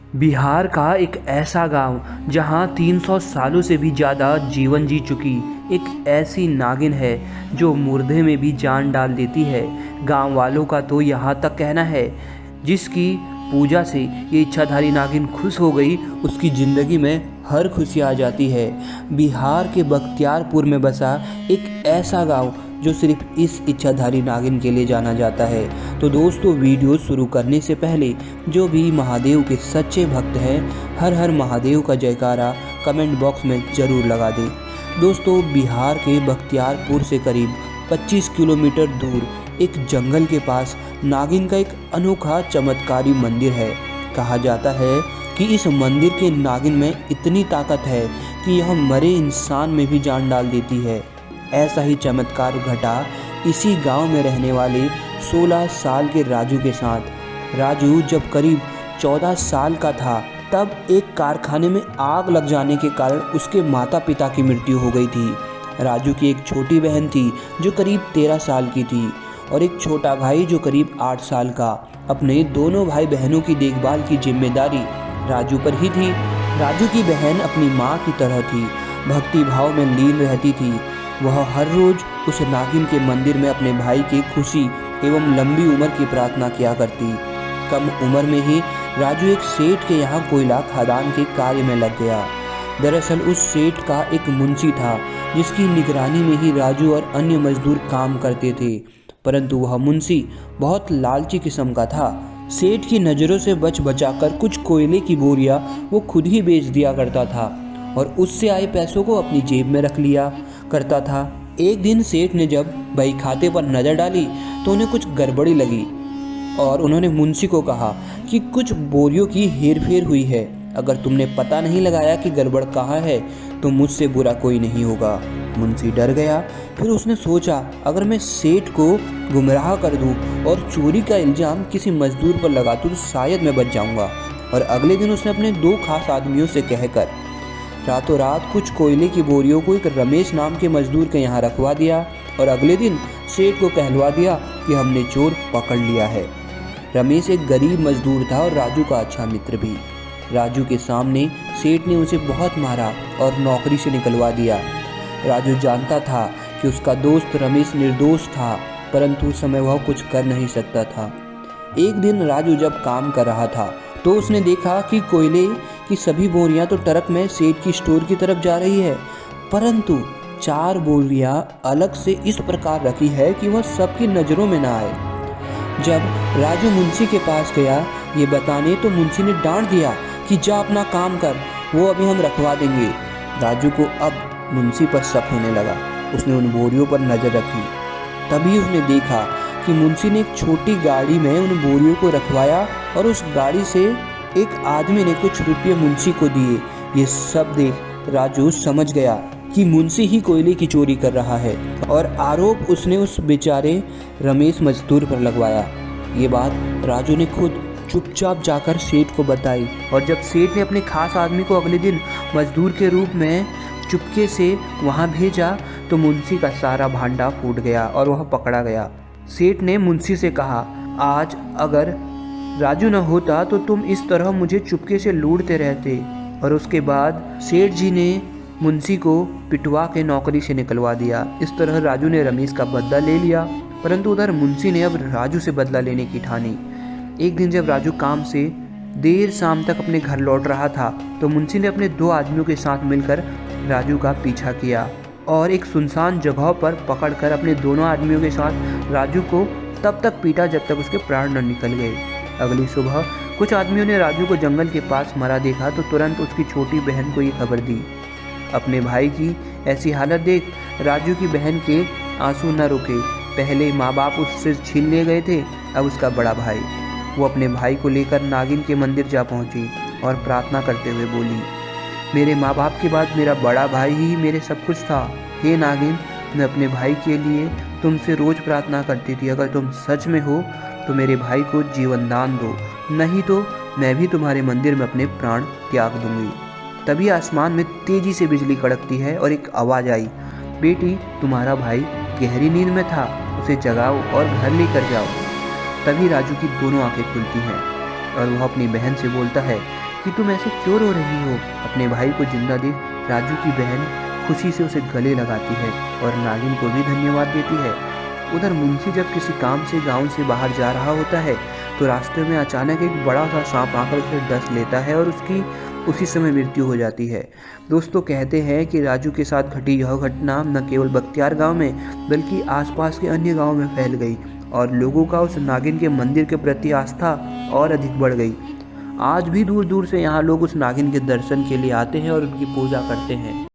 बिहार का एक ऐसा गांव जहां 300 सालों से भी ज़्यादा जीवन जी चुकी एक ऐसी नागिन है जो मुर्दे में भी जान डाल देती है। गांव वालों का तो यहाँ तक कहना है जिसकी पूजा से ये इच्छाधारी नागिन खुश हो गई उसकी ज़िंदगी में हर खुशी आ जाती है। बिहार के बख्तियारपुर में बसा एक ऐसा गांव जो सिर्फ इस इच्छाधारी नागिन के लिए जाना जाता है। तो दोस्तों, वीडियो शुरू करने से पहले जो भी महादेव के सच्चे भक्त हैं, हर हर महादेव का जयकारा कमेंट बॉक्स में ज़रूर लगा दें। दोस्तों, बिहार के बख्तियारपुर से करीब 25 किलोमीटर दूर एक जंगल के पास नागिन का एक अनोखा चमत्कारी मंदिर है। कहा जाता है कि इस मंदिर के नागिन में इतनी ताकत है कि यह मरे इंसान में भी जान डाल देती है। ऐसा ही चमत्कार घटा इसी गांव में रहने वाले 16 साल के राजू के साथ। राजू जब करीब 14 साल का था तब एक कारखाने में आग लग जाने के कारण उसके माता पिता की मृत्यु हो गई थी। राजू की एक छोटी बहन थी जो करीब 13 साल की थी और एक छोटा भाई जो करीब 8 साल का। अपने दोनों भाई बहनों की देखभाल की जिम्मेदारी राजू पर ही थी। राजू की बहन अपनी माँ की तरह थी, भक्ति भाव में लीन रहती थी। वह हर रोज उस नागिन के मंदिर में अपने भाई की खुशी एवं लंबी उम्र की प्रार्थना किया करती। कम उम्र में ही राजू एक सेठ के यहाँ कोयला खदान के कार्य में लग गया। दरअसल उस सेठ का एक मुंशी था जिसकी निगरानी में ही राजू और अन्य मजदूर काम करते थे, परंतु वह मुंशी बहुत लालची किस्म का था। सेठ की नज़रों से बच बचाकर कुछ कोयले की बोरियां वो खुद ही बेच दिया करता था और उससे आए पैसों को अपनी जेब में रख लिया करता था। एक दिन सेठ ने जब बही खाते पर नज़र डाली तो उन्हें कुछ गड़बड़ी लगी और उन्होंने मुंशी को कहा कि कुछ बोरियों की हेरफेर हुई है। अगर तुमने पता नहीं लगाया कि गड़बड़ कहाँ है तो मुझसे बुरा कोई नहीं होगा। मुंशी डर गया। फिर उसने सोचा, अगर मैं सेठ को गुमराह कर दूं और चोरी का इल्ज़ाम किसी मजदूर पर लगा दूं तो शायद मैं बच जाऊंगा। और अगले दिन उसने अपने 2 खास आदमियों से कहकर रातों रात कुछ कोयले की बोरियों को एक रमेश नाम के मजदूर के यहाँ रखवा दिया और अगले दिन सेठ को कहलवा दिया कि हमने चोर पकड़ लिया है। रमेश एक गरीब मजदूर था और राजू का अच्छा मित्र भी। राजू के सामने सेठ ने उसे बहुत मारा और नौकरी से निकलवा दिया। राजू जानता था कि उसका दोस्त रमेश निर्दोष था, परंतु उस समय वह कुछ कर नहीं सकता था। एक दिन राजू जब काम कर रहा था तो उसने देखा कि कोयले की सभी बोरियां तो ट्रक में सेठ की स्टोर की तरफ जा रही है, परंतु 4 बोरियां अलग से इस प्रकार रखी है कि वह सबकी नज़रों में ना आए। जब राजू मुंशी के पास गया ये बताने तो मुंशी ने डांट दिया कि जा अपना काम कर, वो अभी हम रखवा देंगे। राजू को अब मुंशी पर शक होने लगा। उसने उन बोरियों पर नज़र रखी। तभी उसने देखा कि मुंशी ने एक छोटी गाड़ी में उन बोरियों को रखवाया और उस गाड़ी से एक आदमी ने कुछ रुपये मुंशी को दिए। ये सब देख राजू समझ गया कि मुंशी ही कोयले की चोरी कर रहा है और आरोप उसने उस बेचारे रमेश मजदूर पर लगवाया। ये बात राजू ने खुद चुपचाप जाकर सेठ को बताई और जब सेठ ने अपने खास आदमी को अगले दिन मजदूर के रूप में चुपके से वहाँ भेजा तो मुंशी का सारा भांडा फूट गया और वह पकड़ा गया। सेठ ने मुंशी से कहा, आज अगर राजू न होता तो तुम इस तरह मुझे चुपके से लूटते रहते। और उसके बाद सेठ जी ने मुंशी को पिटवा के नौकरी से निकलवा दिया। इस तरह राजू ने रमेश का बदला ले लिया, परंतु उधर मुंशी ने अब राजू से बदला लेने की ठानी। एक दिन जब राजू काम से देर शाम तक अपने घर लौट रहा था तो मुंशी ने अपने 2 आदमियों के साथ मिलकर राजू का पीछा किया और एक सुनसान जगह पर पकड़कर अपने दोनों आदमियों के साथ राजू को तब तक पीटा जब तक उसके प्राण न निकल गए। अगली सुबह कुछ आदमियों ने राजू को जंगल के पास मरा देखा तो तुरंत उसकी छोटी बहन को ये खबर दी। अपने भाई की ऐसी हालत देख राजू की बहन के आंसू न रुके। पहले माँ बाप उससे छीन ले गए थे, अब उसका बड़ा भाई। वो अपने भाई को लेकर नागिन के मंदिर जा पहुंची और प्रार्थना करते हुए बोली, मेरे माँ बाप के बाद मेरा बड़ा भाई ही मेरे सब कुछ था। हे नागिन, मैं अपने भाई के लिए तुमसे रोज़ प्रार्थना करती थी। अगर तुम सच में हो तो मेरे भाई को जीवन दान दो, नहीं तो मैं भी तुम्हारे मंदिर में अपने प्राण त्याग दूंगी। तभी आसमान में तेजी से बिजली कड़कती है और एक आवाज़ आई, बेटी तुम्हारा भाई गहरी नींद में था, उसे जगाओ और घर लेकर जाओ। तभी राजू की दोनों आंखें खुलती हैं और वह अपनी बहन से बोलता है कि तुम ऐसे क्यों रो रही हो। अपने भाई को जिंदा देख राजू की बहन खुशी से उसे गले लगाती है और नागिन को भी धन्यवाद देती है। उधर मुंशी जब किसी काम से गांव से बाहर जा रहा होता है तो रास्ते में अचानक एक बड़ा सा सांप आकर उसे डस लेता है और उसकी उसी समय मृत्यु हो जाती है। दोस्तों, कहते हैं कि राजू के साथ घटी यह घटना न केवल बख्तियार गांव में बल्कि आसपास के अन्य गांव में फैल गई और लोगों का उस नागिन के मंदिर के प्रति आस्था और अधिक बढ़ गई। आज भी दूर दूर से यहाँ लोग उस नागिन के दर्शन के लिए आते हैं और उनकी पूजा करते हैं।